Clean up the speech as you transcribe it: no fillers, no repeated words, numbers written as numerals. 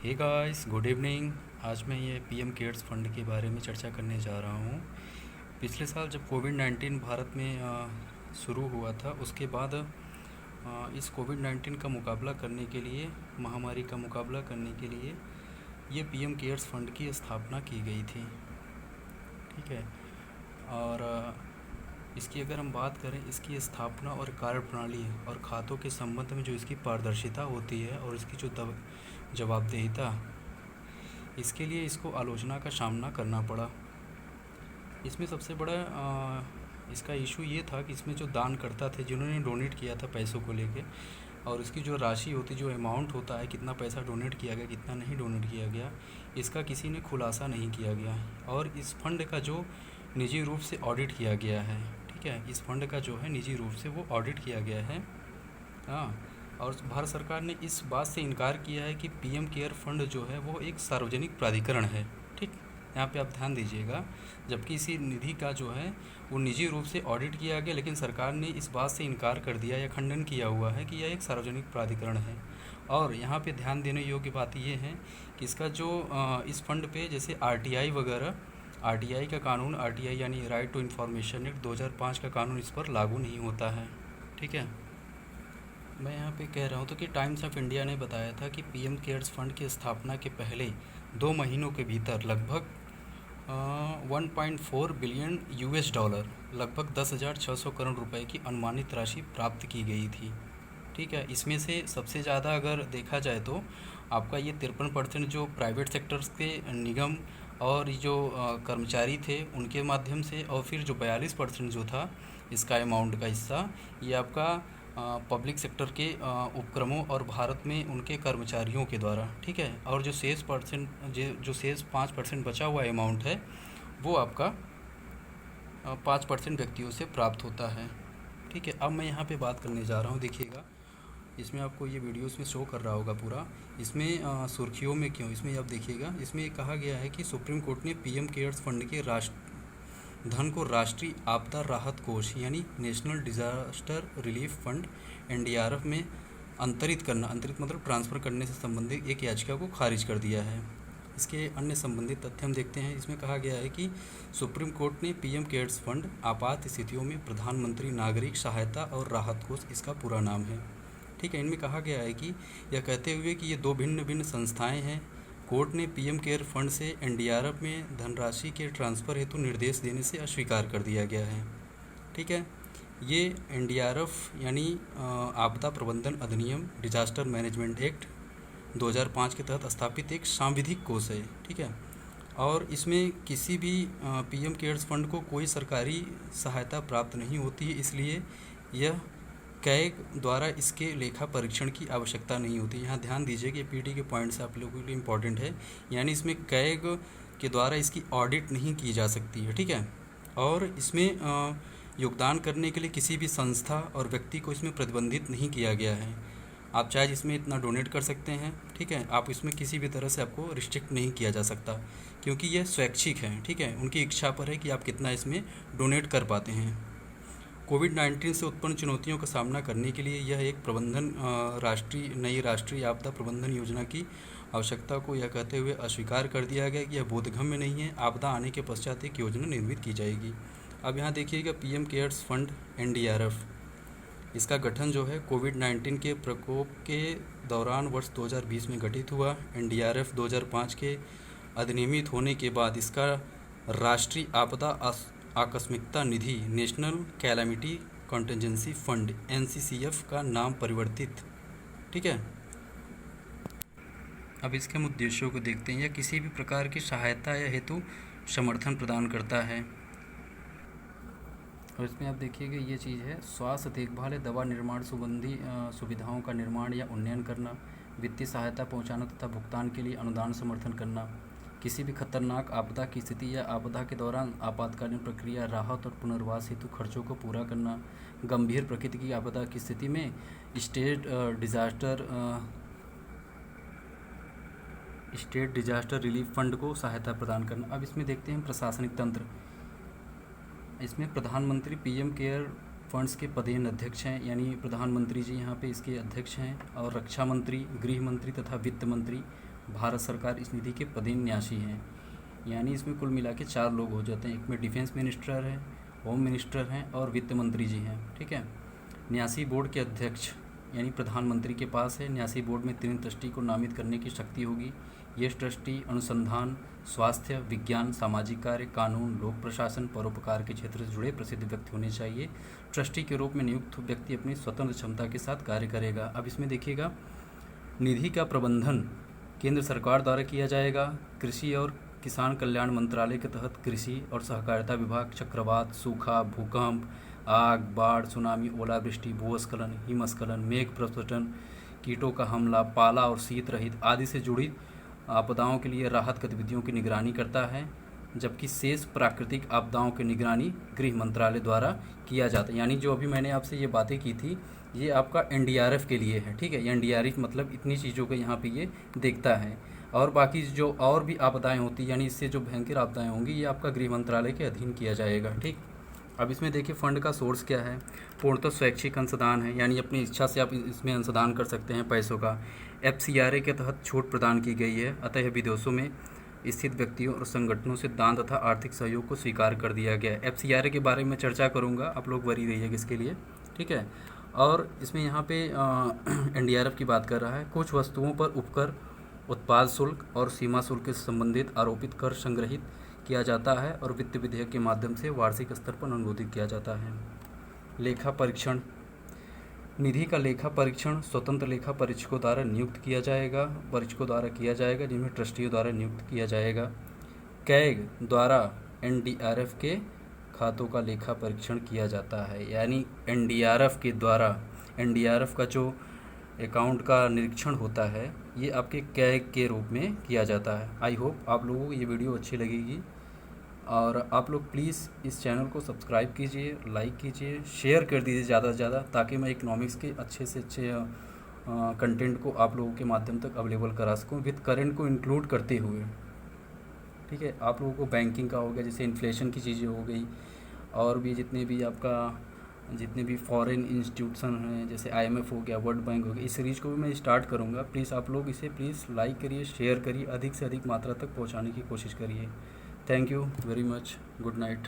Hey guys, good evening. आज मैं ये पीएम केयर्स फंड के बारे में चर्चा करने जा रहा हूँ। पिछले साल जब कोविड-19 भारत में शुरू हुआ था, उसके बाद इस कोविड-19 का मुकाबला करने के लिए, महामारी का मुकाबला करने के लिए ये पीएम केयर्स फंड की स्थापना की गई थी। ठीक है। और इसकी अगर हम बात करें, इसकी स्थापना और कार्यप्रणाली और खातों के संबंध में जो इसकी पारदर्शिता होती है और इसकी जो जवाबदेहिता, इसके लिए इसको आलोचना का सामना करना पड़ा। इसमें सबसे बड़ा इसका इशू ये था कि इसमें जो दानकर्ता थे, जिन्होंने डोनेट किया था पैसों को लेके, और इसकी जो राशि होती, जो अमाउंट होता है, कितना पैसा डोनेट किया गया, कितना नहीं डोनेट किया गया, इसका किसी ने खुलासा नहीं किया गया। और इस फंड का जो निजी रूप से ऑडिट किया गया है, ठीक है, इस फंड का जो है निजी रूप से वो ऑडिट किया गया है। हाँ। और भारत सरकार ने इस बात से इनकार किया है कि पीएम केयर फंड जो है वो एक सार्वजनिक प्राधिकरण है। ठीक, यहाँ पे आप ध्यान दीजिएगा। जबकि इसी निधि का जो है वो निजी रूप से ऑडिट किया गया, लेकिन सरकार ने इस बात से इनकार कर दिया या खंडन किया हुआ है कि यह एक सार्वजनिक प्राधिकरण है। और यहाँ पे ध्यान देने योग्य बात ये है कि इसका जो इस फंड पे जैसे आरटीआई वगैरह, आरटीआई का कानून, आरटीआई यानी राइट टू इन्फॉर्मेशन एक्ट 2005 का कानून इस पर लागू नहीं होता है। ठीक है। मैं यहाँ पे कह रहा हूँ तो कि टाइम्स ऑफ इंडिया ने बताया था कि पीएम केयर्स फंड की स्थापना के पहले 2 महीनों के भीतर लगभग 1.4 बिलियन यूएस डॉलर, लगभग 10,600 करोड़ रुपए की अनुमानित राशि प्राप्त की गई थी। ठीक है। इसमें से सबसे ज़्यादा अगर देखा जाए तो आपका ये 53% जो प्राइवेट सेक्टर्स के निगम और जो कर्मचारी थे उनके माध्यम से, और फिर जो 42% जो था इसका अमाउंट का हिस्सा, ये आपका पब्लिक सेक्टर के उपक्रमों और भारत में उनके कर्मचारियों के द्वारा। ठीक है। और जो शेष 5% बचा हुआ अमाउंट है वो आपका 5% व्यक्तियों से प्राप्त होता है। ठीक है। अब मैं यहाँ पे बात करने जा रहा हूँ, देखिएगा, इसमें आपको ये वीडियो इसमें शो कर रहा होगा पूरा। इसमें सुर्खियों में क्यों, इसमें आप देखिएगा, इसमें कहा गया है कि सुप्रीम कोर्ट ने पीएम केयर्स फंड के धन को राष्ट्रीय आपदा राहत कोष यानी national disaster relief fund NDRF में अंतरित मतलब ट्रांसफ़र करने से संबंधित एक याचिका को खारिज कर दिया है। इसके अन्य संबंधित तथ्य हम देखते हैं। इसमें कहा गया है कि सुप्रीम कोर्ट ने पीएम केयर्स फंड आपात स्थितियों में प्रधानमंत्री नागरिक सहायता और राहत कोष, इसका पूरा नाम है। ठीक है। इनमें कहा गया है कि यह कहते हुए कि ये 2 भिन्न भिन्न संस्थाएं हैं, कोर्ट ने पीएम केयर फंड से एनडीआरएफ में धनराशि के ट्रांसफ़र हेतु निर्देश देने से अस्वीकार कर दिया गया है। ठीक है। ये एनडीआरएफ यानी आपदा प्रबंधन अधिनियम, डिजास्टर मैनेजमेंट एक्ट 2005 के तहत स्थापित एक सांविधिक कोष है। ठीक है। और इसमें किसी भी पीएम केयर्स फंड को कोई सरकारी सहायता प्राप्त नहीं होती है, इसलिए यह कैग द्वारा इसके लेखा परीक्षण की आवश्यकता नहीं होती। यहाँ ध्यान दीजिए कि पीटी के पॉइंट्स आप लोगों के लिए इम्पॉर्टेंट है, यानी इसमें कैग के द्वारा इसकी ऑडिट नहीं की जा सकती है। ठीक है। और इसमें योगदान करने के लिए किसी भी संस्था और व्यक्ति को इसमें प्रतिबंधित नहीं किया गया है। आप चाहे इसमें इतना डोनेट कर सकते हैं। ठीक है। आप इसमें किसी भी तरह से आपको रिस्ट्रिक्ट नहीं किया जा सकता, क्योंकि यह स्वैच्छिक है। ठीक है। उनकी इच्छा पर है कि आप कितना इसमें डोनेट कर पाते हैं। कोविड-19 से उत्पन्न चुनौतियों का सामना करने के लिए यह एक नई राष्ट्रीय आपदा प्रबंधन योजना की आवश्यकता को यह कहते हुए अस्वीकार कर दिया गया कि यह बोधगम्य नहीं है। आपदा आने के पश्चात एक योजना निर्मित की जाएगी। अब यहाँ देखिएगा, पीएम केयर्स फंड एनडीआरएफ, इसका गठन जो है कोविड-19 के प्रकोप के दौरान वर्ष 2020 में गठित हुआ। एनडीआरएफ 2005 के अधिनियमित होने के बाद इसका राष्ट्रीय आपदा आकस्मिकता निधि, national calamity contingency fund, NCCF का नाम परिवर्तित। ठीक है। अब इसके हम उद्देश्यों को देखते हैं। यह किसी भी प्रकार की सहायता या हेतु समर्थन प्रदान करता है। और इसमें आप देखिएगा, ये चीज़ है, स्वास्थ्य देखभाल या दवा निर्माण संबंधी सुविधाओं का निर्माण या उन्नयन करना, वित्तीय सहायता पहुंचाना तथा भुगतान के लिए अनुदान समर्थन करना, किसी भी खतरनाक आपदा की स्थिति या आपदा के दौरान आपातकालीन प्रक्रिया, राहत और पुनर्वास हेतु खर्चों को पूरा करना, गंभीर प्रकृति की आपदा की स्थिति में स्टेट डिजास्टर रिलीफ फंड को सहायता प्रदान करना। अब इसमें देखते हैं प्रशासनिक तंत्र। इसमें प्रधानमंत्री पीएम केयर फंड्स के पदेन अध्यक्ष हैं, यानी प्रधानमंत्री जी यहाँ पे इसके अध्यक्ष हैं, और रक्षा मंत्री, गृह मंत्री तथा वित्त मंत्री भारत सरकार इस निधि के पदेन न्यासी हैं, यानी इसमें कुल मिला के 4 लोग हो जाते हैं। एक में डिफेंस मिनिस्टर है, होम मिनिस्टर हैं और वित्त मंत्री जी हैं, ठीक है। न्यासी बोर्ड के अध्यक्ष यानी प्रधानमंत्री के पास है। न्यासी बोर्ड में 3 ट्रस्टी को नामित करने की शक्ति होगी। ये ट्रस्टी अनुसंधान, स्वास्थ्य, विज्ञान, सामाजिक कार्य, कानून, लोक प्रशासन, परोपकार के क्षेत्र से जुड़े प्रसिद्ध व्यक्ति होने चाहिए। ट्रस्टी के रूप में नियुक्त व्यक्ति अपनी स्वतंत्र क्षमता के साथ कार्य करेगा। अब इसमें देखिएगा, निधि का प्रबंधन केंद्र सरकार द्वारा किया जाएगा। कृषि और किसान कल्याण मंत्रालय के तहत कृषि और सहकारिता विभाग चक्रवात, सूखा, भूकंप, आग, बाढ़, सुनामी, ओलावृष्टि, भूस्खलन, हिमस्खलन, मेघ प्रस्फोटन, कीटों का हमला, पाला और शीत रहित आदि से जुड़ी आपदाओं के लिए राहत गतिविधियों की निगरानी करता है, जबकि शेष प्राकृतिक आपदाओं की निगरानी गृह मंत्रालय द्वारा किया जाता है। यानी जो अभी मैंने आपसे ये बातें की थी, ये आपका एनडीआरएफ के लिए है, ठीक है। एनडीआरएफ मतलब इतनी चीज़ों को यहाँ पे ये देखता है, और बाकी जो और भी आपदाएं होती यानी इससे जो भयंकर आपदाएं होंगी, ये आपका गृह मंत्रालय के अधीन किया जाएगा, ठीक। अब इसमें देखिए फंड का सोर्स क्या है। पूर्णतः स्वैच्छिक अंशदान है, यानी अपनी इच्छा से आप इसमें अंशदान कर सकते हैं पैसों का। FCRA के तहत छूट प्रदान की गई है, अतः विदेशों में स्थित व्यक्तियों और संगठनों से दान तथा आर्थिक सहयोग को स्वीकार कर दिया गया है। FCRA के बारे में चर्चा करूँगा, आप लोग वरी रहिएगा इसके लिए, ठीक है। और इसमें यहाँ पे NDRF की बात कर रहा है। कुछ वस्तुओं पर उपकर, उत्पाद शुल्क और सीमा शुल्क से संबंधित आरोपित कर संग्रहित किया जाता है और वित्त विधेयक के माध्यम से वार्षिक स्तर पर अनुमोदित किया जाता है। लेखा परीक्षण, निधि का लेखा परीक्षण स्वतंत्र लेखा परीक्षकों द्वारा नियुक्त किया जाएगा, जिनमें ट्रस्टियों द्वारा नियुक्त किया जाएगा। कैग द्वारा NDRF के खातों का लेखा परीक्षण किया जाता है, यानी NDRF के द्वारा NDRF का जो अकाउंट का निरीक्षण होता है, ये आपके कैग के रूप में किया जाता है। आई होप आप लोगों को ये वीडियो अच्छी लगेगी, और आप लोग प्लीज़ इस चैनल को सब्सक्राइब कीजिए, लाइक कीजिए, शेयर कर दीजिए ज़्यादा से ज़्यादा, ताकि मैं इकोनॉमिक्स के अच्छे से अच्छे कंटेंट को आप लोगों के माध्यम तक अवेलेबल करा सकूं, विद करंट को इंक्लूड करते हुए, ठीक है। आप लोगों को बैंकिंग का हो गया, जैसे इन्फ्लेशन की चीज़ें हो गई, और भी जितने भी फॉरेन इंस्टीट्यूशन हैं, जैसे IMF हो गया, वर्ल्ड बैंक हो गया, इस सीरीज़ को भी मैं स्टार्ट करूँगा। प्लीज़ आप लोग इसे प्लीज़ लाइक करिए, शेयर करिए, अधिक से अधिक मात्रा तक पहुँचाने की कोशिश करिए। Thank you very much, good night.